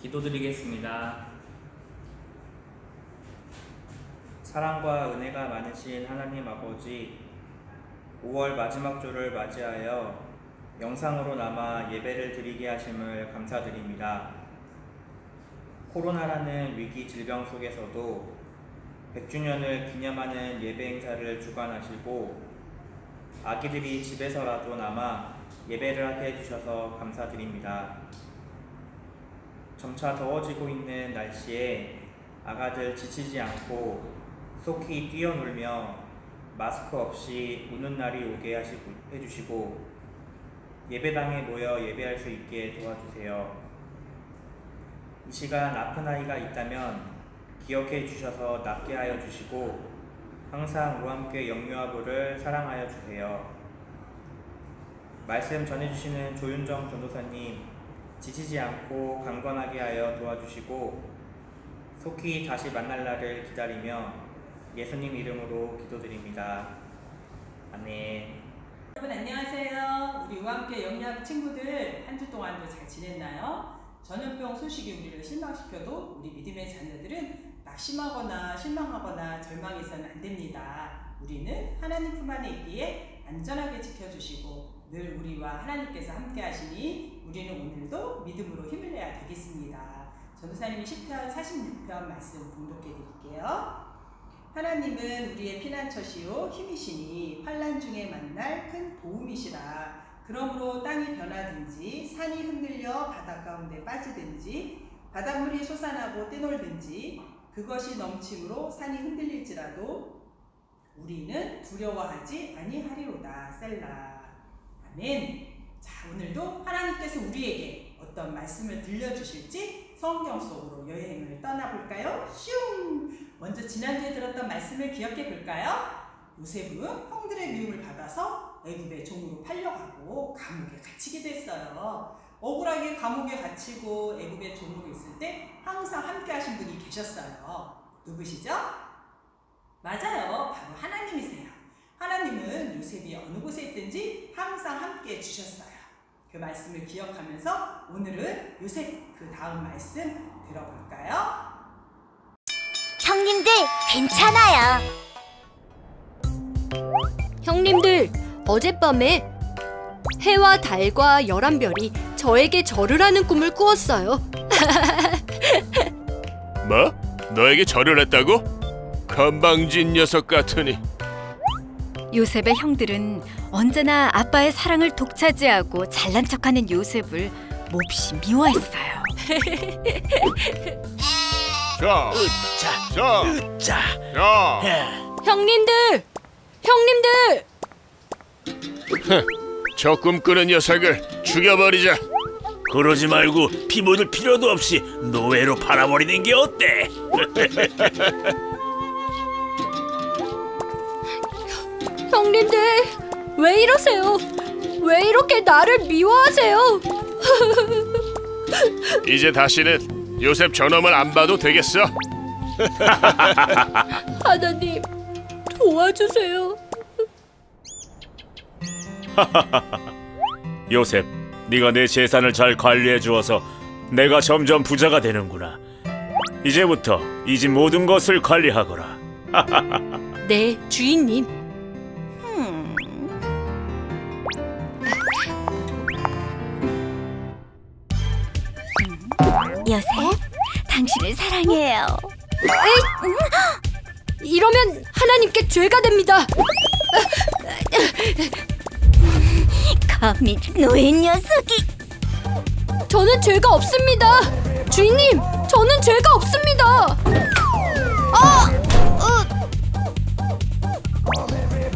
기도드리겠습니다. 사랑과 은혜가 많으신 하나님 아버지, 5월 마지막 주를 맞이하여 영상으로나마 예배를 드리게 하심을 감사드립니다. 코로나라는 위기 질병 속에서도 100주년을 기념하는 예배 행사를 주관하시고 아기들이 집에서라도나마 예배를 하게 해주셔서 감사드립니다. 점차 더워지고 있는 날씨에 아가들 지치지 않고 속히 뛰어놀며 마스크 없이 우는 날이 오게 해주시고 예배당에 모여 예배할 수 있게 도와주세요. 이 시간 아픈 아이가 있다면 기억해 주셔서 낫게 하여 주시고 항상 우와 함께 영유아부를 사랑하여 주세요. 말씀 전해주시는 조윤정 전도사님 지치지 않고 강건하게 하여 도와주시고 속히 다시 만날 날을 기다리며 예수님 이름으로 기도드립니다. 아멘. 여러분 안녕하세요. 우리 우와 함께 영유아부 친구들 한 주 동안도 잘 지냈나요? 전염병 소식이 우리를 실망시켜도 우리 믿음의 자녀들은 낙심하거나 실망하거나 절망해서는 안 됩니다. 우리는 하나님 품 안에 있기에 안전하게 지켜주시고 늘 우리와 하나님께서 함께 하시니 우리는 오늘도 믿음으로 힘을 내야 되겠습니다. 전도사님이 10편 46편 말씀 봉독해 드릴게요. 하나님은 우리의 피난처시요 힘이시니 환난 중에 만날 큰 도움이시라. 그러므로 땅이 변하든지 산이 흔들려 바다 가운데 빠지든지 바닷물이 솟아나고 뛰놀든지 그것이 넘침으로 산이 흔들릴지라도 우리는 두려워하지 아니하리로다. 셀라. 아멘. 자, 오늘도 하나님께서 우리에게 어떤 말씀을 들려주실지 성경 속으로 여행을 떠나볼까요? 슝! 먼저 지난주에 들었던 말씀을 기억해 볼까요? 요셉은 형들의 미움을 받아서 애굽의 종으로 팔려가고 감옥에 갇히게 됐어요. 억울하게 감옥에 갇히고 애굽의 종으로 있을 때 항상 함께 하신 분이 계셨어요. 누구시죠? 맞아요. 바로 하나님이세요. 하나님은 요셉이 어느 곳에 있든지 항상 함께 해주셨어요. 그 말씀을 기억하면서 오늘은 요셉 그 다음 말씀 들어볼까요? 형님들 괜찮아요. 형님들, 어젯밤에 해와 달과 11별이 저에게 절을 하는 꿈을 꾸었어요. 뭐? 너에게 절을 했다고? 건방진 녀석 같으니. 요셉의 형들은 언제나 아빠의 사랑을 독차지하고 잘난 척하는 요셉을 몹시 미워했어요. 형님들! 저 꿈꾸는 녀석을 죽여버리자. 그러지 말고 피 묻을 필요도 없이 노예로 팔아버리는 게 어때? 형님들, 왜 이러세요? 왜 이렇게 나를 미워하세요? 이제 다시는 요셉 저놈을 안 봐도 되겠어. 하나님, 도와주세요. 요셉, 네가 내 재산을 잘 관리해 주어서 내가 점점 부자가 되는구나. 이제부터 이 집 모든 것을 관리하거라. 네, 주인님. 요셉, 당신을 사랑해요. 이러면 하나님께 죄가 됩니다. 감히 노예 녀석이. 저는 죄가 없습니다. 주인님, 저는 죄가 없습니다.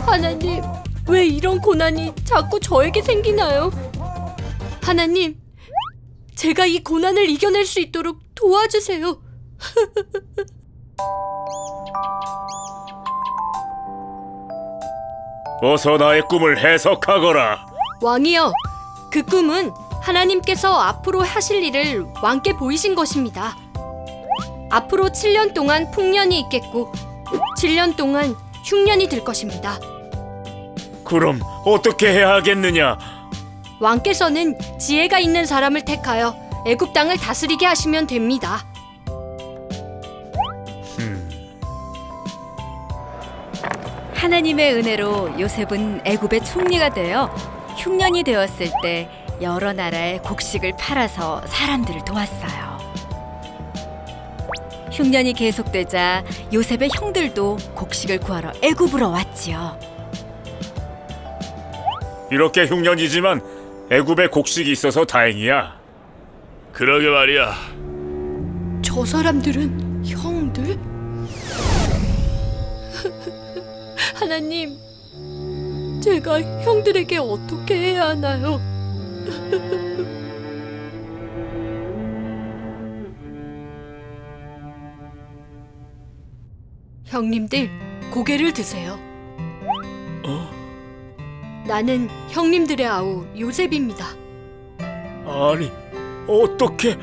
하나님, 왜 이런 고난이 자꾸 저에게 생기나요? 하나님, 제가 이 고난을 이겨낼 수 있도록 도와주세요. 어서 나의 꿈을 해석하거라. 왕이여, 그 꿈은 하나님께서 앞으로 하실 일을 왕께 보이신 것입니다. 앞으로 7년 동안 풍년이 있겠고 7년 동안 흉년이 들 것입니다. 그럼 어떻게 해야 하겠느냐? 왕께서는 지혜가 있는 사람을 택하여 애굽 땅을 다스리게 하시면 됩니다. 하나님의 은혜로 요셉은 애굽의 총리가 되어 흉년이 되었을 때 여러 나라의 곡식을 팔아서 사람들을 도왔어요. 흉년이 계속되자 요셉의 형들도 곡식을 구하러 애굽으로 왔지요. 이렇게 흉년이지만 애굽에 곡식이 있어서 다행이야. 그러게 말이야. 저 사람들은 형들? 하나님, 제가 형들에게 어떻게 해야 하나요? 형님들, 고개를 드세요. 나는 형님들의 아우 요셉입니다. 아니, 어떻게?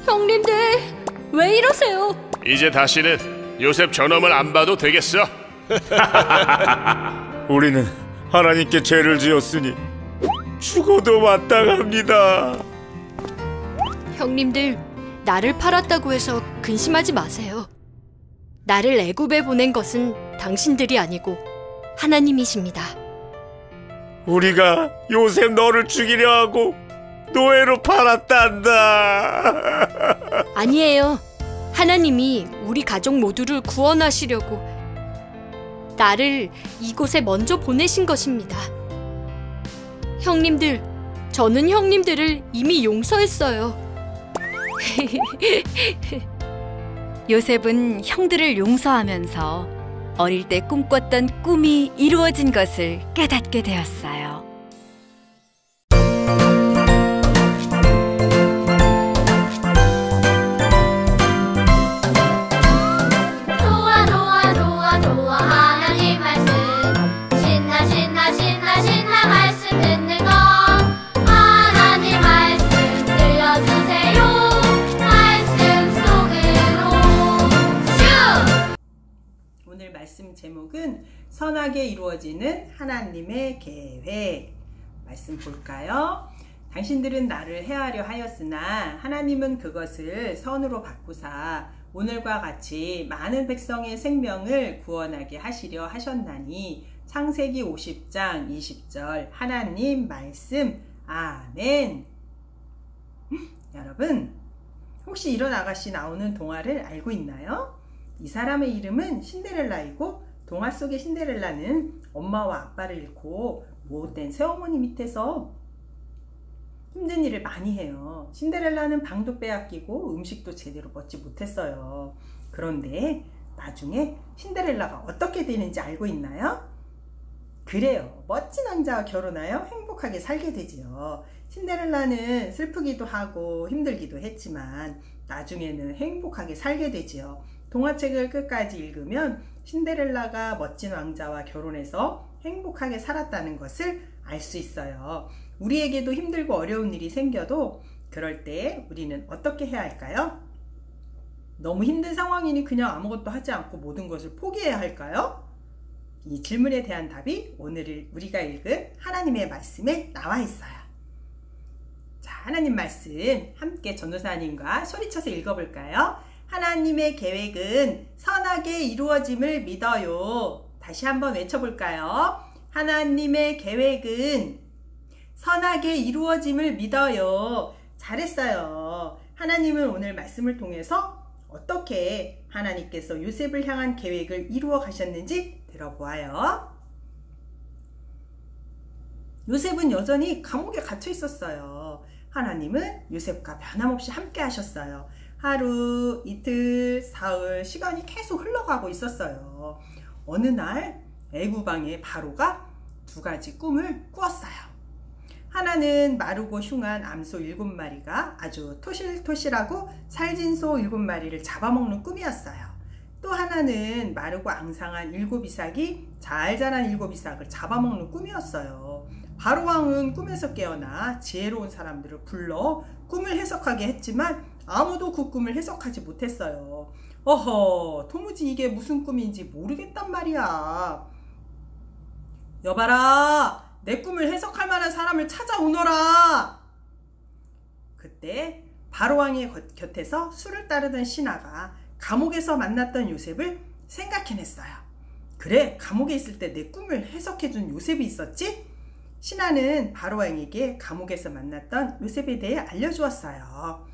형님들, 왜 이러세요? 이제 다시는 요셉 저놈을 안 봐도 되겠어. 우리는 하나님께 죄를 지었으니 죽어도 마땅합니다. 형님들, 나를 팔았다고 해서 근심하지 마세요. 나를 애굽에 보낸 것은 당신들이 아니고 하나님이십니다. 우리가 요셉 너를 죽이려 하고 노예로 팔았단다. 아니에요. 하나님이 우리 가족 모두를 구원하시려고 나를 이곳에 먼저 보내신 것입니다. 형님들, 저는 형님들을 이미 용서했어요. 요셉은 형들을 용서하면서 어릴 때 꿈꿨던 꿈이 이루어진 것을 깨닫게 되었어요. 좋아 좋아 좋아 좋아 하나님 말씀 신나 신나 신나 신나 말씀 듣는 거 하나님 말씀 들려주세요 말씀 속으로 슈! 오늘 말씀 제목은 선하게 이루어지는 하나님의 계획. 말씀 볼까요? 당신들은 나를 해하려 하였으나 하나님은 그것을 선으로 바꾸사 오늘과 같이 많은 백성의 생명을 구원하게 하시려 하셨나니. 창세기 50장 20절 하나님 말씀. 아멘. 여러분, 혹시 이런 아가씨 나오는 동화를 알고 있나요? 이 사람의 이름은 신데렐라이고 동화 속의 신데렐라는 엄마와 아빠를 잃고 못된 새어머니 밑에서 힘든 일을 많이 해요. 신데렐라는 방도 빼앗기고 음식도 제대로 먹지 못했어요. 그런데 나중에 신데렐라가 어떻게 되는지 알고 있나요? 그래요. 멋진 왕자와 결혼하여 행복하게 살게 되지요. 신데렐라는 슬프기도 하고 힘들기도 했지만 나중에는 행복하게 살게 되지요. 동화책을 끝까지 읽으면 신데렐라가 멋진 왕자와 결혼해서 행복하게 살았다는 것을 알 수 있어요. 우리에게도 힘들고 어려운 일이 생겨도 그럴 때 우리는 어떻게 해야 할까요? 너무 힘든 상황이니 그냥 아무것도 하지 않고 모든 것을 포기해야 할까요? 이 질문에 대한 답이 오늘 우리가 읽은 하나님의 말씀에 나와 있어요. 자, 하나님 말씀 함께 전도사님과 소리쳐서 읽어볼까요? 하나님의 계획은 선하게 이루어짐을 믿어요. 다시 한번 외쳐볼까요? 하나님의 계획은 선하게 이루어짐을 믿어요. 잘했어요. 하나님은 오늘 말씀을 통해서 어떻게 하나님께서 요셉을 향한 계획을 이루어 가셨는지 들어보아요. 요셉은 여전히 감옥에 갇혀 있었어요. 하나님은 요셉과 변함없이 함께 하셨어요. 하루, 이틀, 사흘 시간이 계속 흘러가고 있었어요. 어느 날 애굽 왕의 바로가 두 가지 꿈을 꾸었어요. 하나는 마르고 흉한 암소 7마리가 아주 토실토실하고 살진 소 7마리를 잡아먹는 꿈이었어요. 또 하나는 마르고 앙상한 7이삭이 잘 자란 7이삭을 잡아먹는 꿈이었어요. 바로 왕은 꿈에서 깨어나 지혜로운 사람들을 불러 꿈을 해석하게 했지만 아무도 그 꿈을 해석하지 못했어요. 어허, 도무지 이게 무슨 꿈인지 모르겠단 말이야. 여봐라, 내 꿈을 해석할 만한 사람을 찾아오너라. 그때 바로왕의 곁에서 술을 따르던 신하가 감옥에서 만났던 요셉을 생각해냈어요. 그래, 감옥에 있을 때 내 꿈을 해석해준 요셉이 있었지? 신하는 바로왕에게 감옥에서 만났던 요셉에 대해 알려주었어요.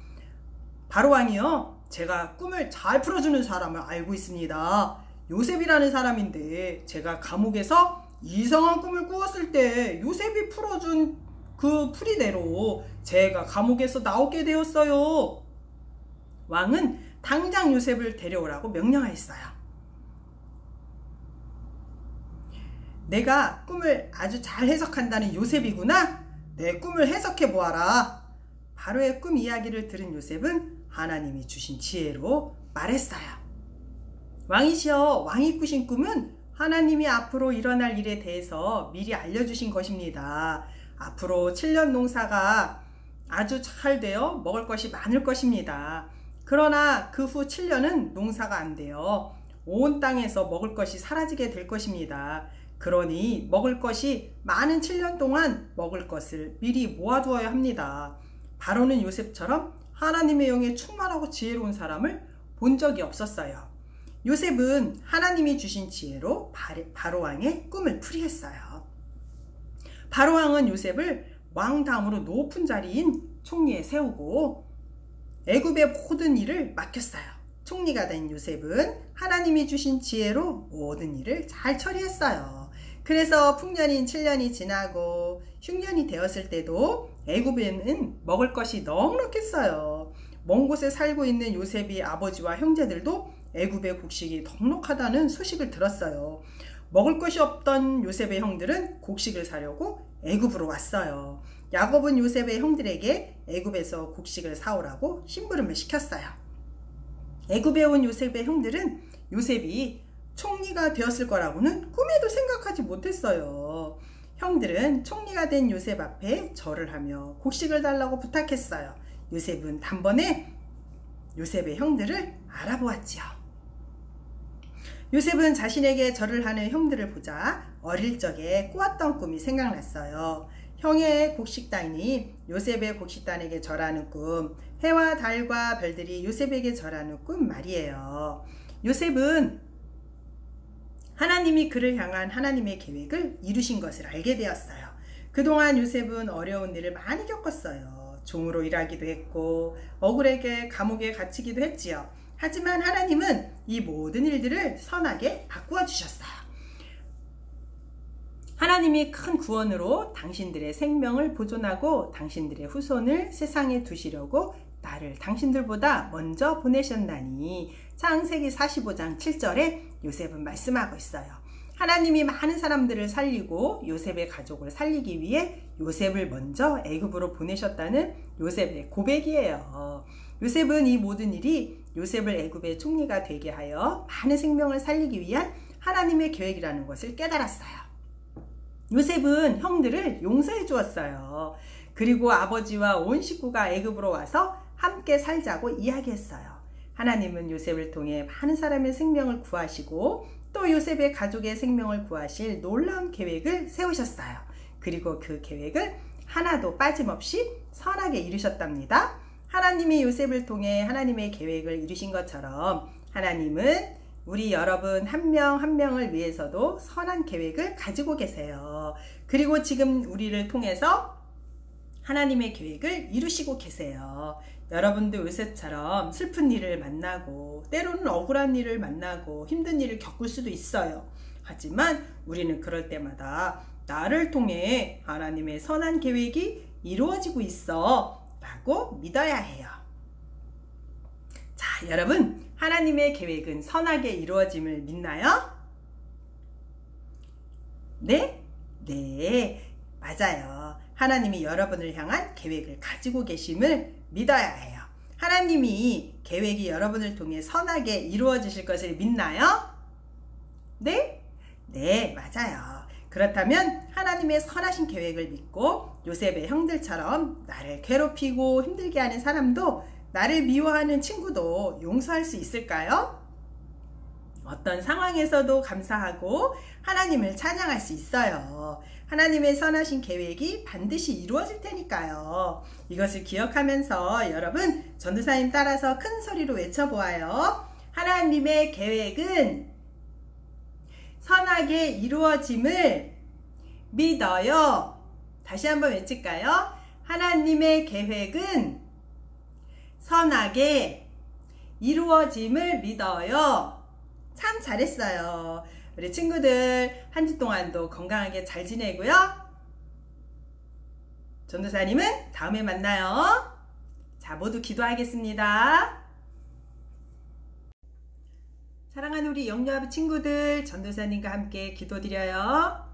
바로왕이요, 제가 꿈을 잘 풀어주는 사람을 알고 있습니다. 요셉이라는 사람인데 제가 감옥에서 이상한 꿈을 꾸었을 때 요셉이 풀어준 그 풀이대로 제가 감옥에서 나오게 되었어요. 왕은 당장 요셉을 데려오라고 명령하였어요. 내가 꿈을 아주 잘 해석한다는 요셉이구나. 내 꿈을 해석해 보아라. 바로의 꿈 이야기를 들은 요셉은 하나님이 주신 지혜로 말했어요. 왕이시여, 왕이 꾸신 꿈은 하나님이 앞으로 일어날 일에 대해서 미리 알려주신 것입니다. 앞으로 7년 농사가 아주 잘 되어 먹을 것이 많을 것입니다. 그러나 그 후 7년은 농사가 안 되어 온 땅에서 먹을 것이 사라지게 될 것입니다. 그러니 먹을 것이 많은 7년 동안 먹을 것을 미리 모아두어야 합니다. 바로는 요셉처럼 하나님의 영에 충만하고 지혜로운 사람을 본 적이 없었어요. 요셉은 하나님이 주신 지혜로 바로왕의 꿈을 풀이했어요. 바로왕은 요셉을 왕 다음으로 높은 자리인 총리에 세우고 애굽의 모든 일을 맡겼어요. 총리가 된 요셉은 하나님이 주신 지혜로 모든 일을 잘 처리했어요. 그래서 풍년인 7년이 지나고 흉년이 되었을 때도 애굽에는 먹을 것이 넉넉했어요. 먼 곳에 살고 있는 요셉의 아버지와 형제들도 애굽의 곡식이 넉넉하다는 소식을 들었어요. 먹을 것이 없던 요셉의 형들은 곡식을 사려고 애굽으로 왔어요. 야곱은 요셉의 형들에게 애굽에서 곡식을 사오라고 심부름을 시켰어요. 애굽에 온 요셉의 형들은 요셉이 총리가 되었을 거라고는 꿈에도 생각하지 못했어요. 형들은 총리가 된 요셉 앞에 절을 하며 곡식을 달라고 부탁했어요. 요셉은 단번에 요셉의 형들을 알아보았지요. 요셉은 자신에게 절을 하는 형들을 보자 어릴 적에 꾸었던 꿈이 생각났어요. 형의 곡식단이 요셉의 곡식단에게 절하는 꿈, 해와 달과 별들이 요셉에게 절하는 꿈 말이에요. 요셉은 하나님이 그를 향한 하나님의 계획을 이루신 것을 알게 되었어요. 그동안 요셉은 어려운 일을 많이 겪었어요. 종으로 일하기도 했고 억울하게 감옥에 갇히기도 했지요. 하지만 하나님은 이 모든 일들을 선하게 바꾸어 주셨어요. 하나님이 큰 구원으로 당신들의 생명을 보존하고 당신들의 후손을 세상에 두시려고 나를 당신들보다 먼저 보내셨나니 창세기 45장 7절에 요셉은 말씀하고 있어요. 하나님이 많은 사람들을 살리고 요셉의 가족을 살리기 위해 요셉을 먼저 애굽으로 보내셨다는 요셉의 고백이에요. 요셉은 이 모든 일이 요셉을 애굽의 총리가 되게 하여 많은 생명을 살리기 위한 하나님의 계획이라는 것을 깨달았어요. 요셉은 형들을 용서해 주었어요. 그리고 아버지와 온 식구가 애굽으로 와서 함께 살자고 이야기했어요. 하나님은 요셉을 통해 많은 사람의 생명을 구하시고 또 요셉의 가족의 생명을 구하실 놀라운 계획을 세우셨어요. 그리고 그 계획을 하나도 빠짐없이 선하게 이루셨답니다. 하나님이 요셉을 통해 하나님의 계획을 이루신 것처럼 하나님은 우리 여러분 한 명 한 명을 위해서도 선한 계획을 가지고 계세요. 그리고 지금 우리를 통해서 하나님의 계획을 이루시고 계세요. 여러분도 요셉처럼 슬픈 일을 만나고 때로는 억울한 일을 만나고 힘든 일을 겪을 수도 있어요. 하지만 우리는 그럴 때마다 나를 통해 하나님의 선한 계획이 이루어지고 있어 라고 믿어야 해요. 자, 여러분, 하나님의 계획은 선하게 이루어짐을 믿나요? 네? 네, 맞아요. 하나님이 여러분을 향한 계획을 가지고 계심을 믿어야 해요. 하나님이 계획이 여러분을 통해 선하게 이루어지실 것을 믿나요? 네? 네, 맞아요. 그렇다면 하나님의 선하신 계획을 믿고 요셉의 형들처럼 나를 괴롭히고 힘들게 하는 사람도 나를 미워하는 친구도 용서할 수 있을까요? 어떤 상황에서도 감사하고 하나님을 찬양할 수 있어요. 하나님의 선하신 계획이 반드시 이루어질 테니까요. 이것을 기억하면서 여러분 전도사님 따라서 큰 소리로 외쳐보아요. 하나님의 계획은 선하게 이루어짐을 믿어요. 다시 한번 외칠까요? 하나님의 계획은 선하게 이루어짐을 믿어요. 참 잘했어요. 우리 친구들 한 주 동안도 건강하게 잘 지내고요. 전도사님은 다음에 만나요. 자, 모두 기도하겠습니다. 사랑하는 우리 영유아부 친구들, 전도사님과 함께 기도드려요.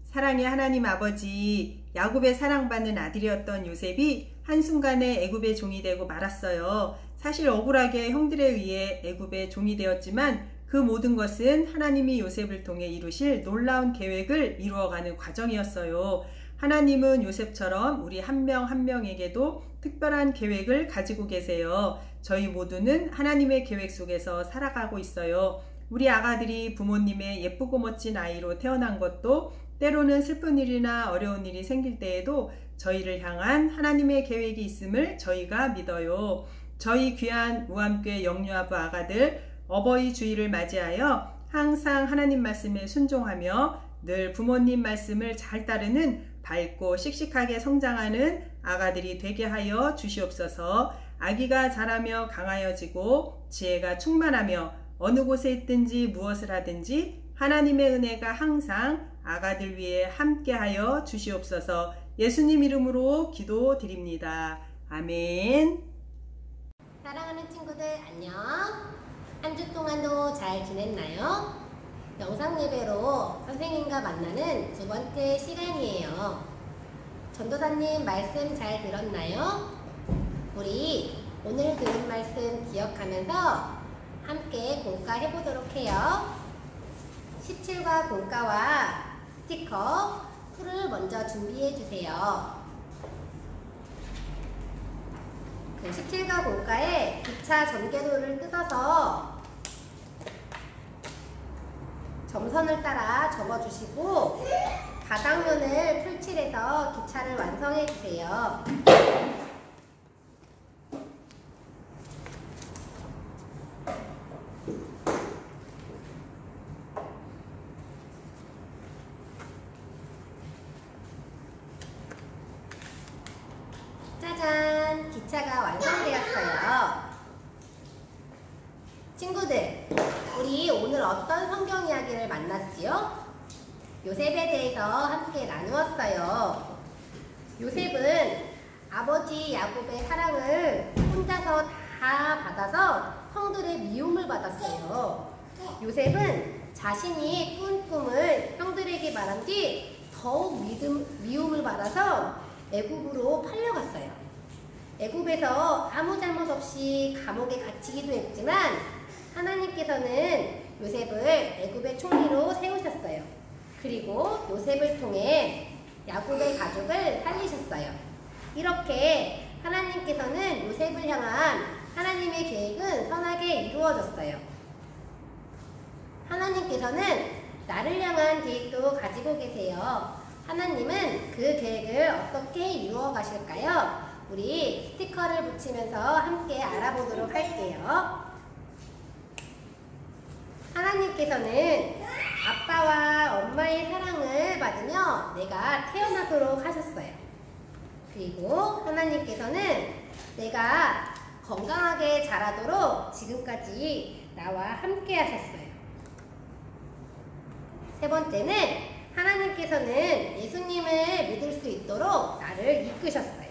사랑의 하나님 아버지, 야곱의 사랑받는 아들이었던 요셉이 한순간에 애굽의 종이 되고 말았어요. 사실 억울하게 형들에 의해 애굽의 종이 되었지만 그 모든 것은 하나님이 요셉을 통해 이루실 놀라운 계획을 이루어가는 과정이었어요. 하나님은 요셉처럼 우리 한 명 한 명에게도 특별한 계획을 가지고 계세요. 저희 모두는 하나님의 계획 속에서 살아가고 있어요. 우리 아가들이 부모님의 예쁘고 멋진 아이로 태어난 것도 때로는 슬픈 일이나 어려운 일이 생길 때에도 저희를 향한 하나님의 계획이 있음을 저희가 믿어요. 저희 귀한 우암교회 영유아부 아가들 어버이 주일을 맞이하여 항상 하나님 말씀에 순종하며 늘 부모님 말씀을 잘 따르는 밝고 씩씩하게 성장하는 아가들이 되게 하여 주시옵소서. 아기가 자라며 강하여지고 지혜가 충만하며 어느 곳에 있든지 무엇을 하든지 하나님의 은혜가 항상 아가들 위에 함께하여 주시옵소서. 예수님 이름으로 기도드립니다. 아멘. 사랑하는 친구들 안녕. 한 주 동안도 잘 지냈나요? 영상 예배로 선생님과 만나는 두 번째 시간이에요. 전도사님 말씀 잘 들었나요? 우리 오늘 들은 말씀 기억하면서 함께 공과해 보도록 해요. 17과 공과와 스티커, 풀을 먼저 준비해 주세요. 그 17과 공과에 기차 전개도를 뜯어서 점선을 따라 적어주시고 바닥면을 풀칠해서 기차를 완성해 주세요. 짜잔! 기차가 완성되었어요. 친구들, 우리 오늘 어떤 성경 이야기를 만났지요? 요셉에 대해서 함께 나누었어요. 요셉은 아버지 야곱의 사랑을 혼자서 다 받아서 형들의 미움을 받았어요. 요셉은 자신이 꾼 꿈을 형들에게 말한 뒤 더욱 미움을 받아서 애굽으로 팔려갔어요. 애굽에서 아무 잘못 없이 감옥에 갇히기도 했지만 하나님께서는 요셉을 애굽의 총리로 세우셨어요. 그리고 요셉을 통해 야곱의 가족을 살리셨어요. 이렇게 하나님께서는 요셉을 향한 하나님의 계획은 선하게 이루어졌어요. 하나님께서는 나를 향한 계획도 가지고 계세요. 하나님은 그 계획을 어떻게 이루어 가실까요? 우리 스티커를 붙이면서 함께 알아보도록 할게요. 하나님께서는 아빠와 엄마의 사랑을 받으며 내가 태어나도록 하셨어요. 그리고 하나님께서는 내가 건강하게 자라도록 지금까지 나와 함께 하셨어요. 세 번째는 하나님께서는 예수님을 믿을 수 있도록 나를 이끄셨어요.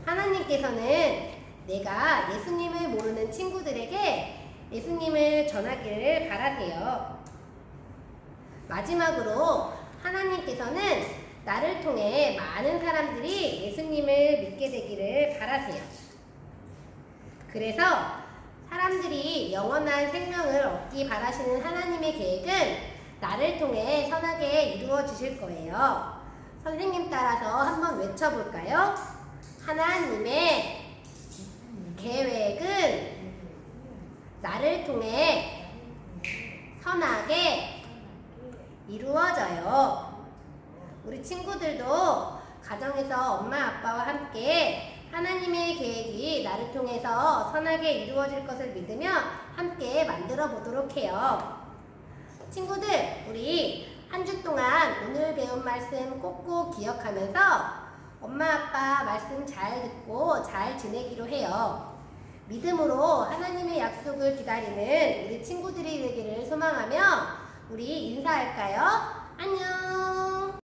하나님께서는 내가 예수님을 모르는 친구들에게 예수님을 전하기를 바라세요. 마지막으로 하나님께서는 나를 통해 많은 사람들이 예수님을 믿게 되기를 바라세요. 그래서 사람들이 영원한 생명을 얻기 바라시는 하나님의 계획은 나를 통해 선하게 이루어 주실 거예요. 선생님 따라서 한번 외쳐볼까요? 하나님의 계획은 나를 통해 선하게 이루어져요. 우리 친구들도 가정에서 엄마 아빠와 함께 하나님의 계획이 나를 통해서 선하게 이루어질 것을 믿으며 함께 만들어 보도록 해요. 친구들, 우리 한 주 동안 오늘 배운 말씀 꼭꼭 기억하면서 엄마 아빠 말씀 잘 듣고 잘 지내기로 해요. 믿음으로 하나님의 약속을 기다리는 우리 친구들이 되기를 소망하며 우리 인사할까요? 안녕.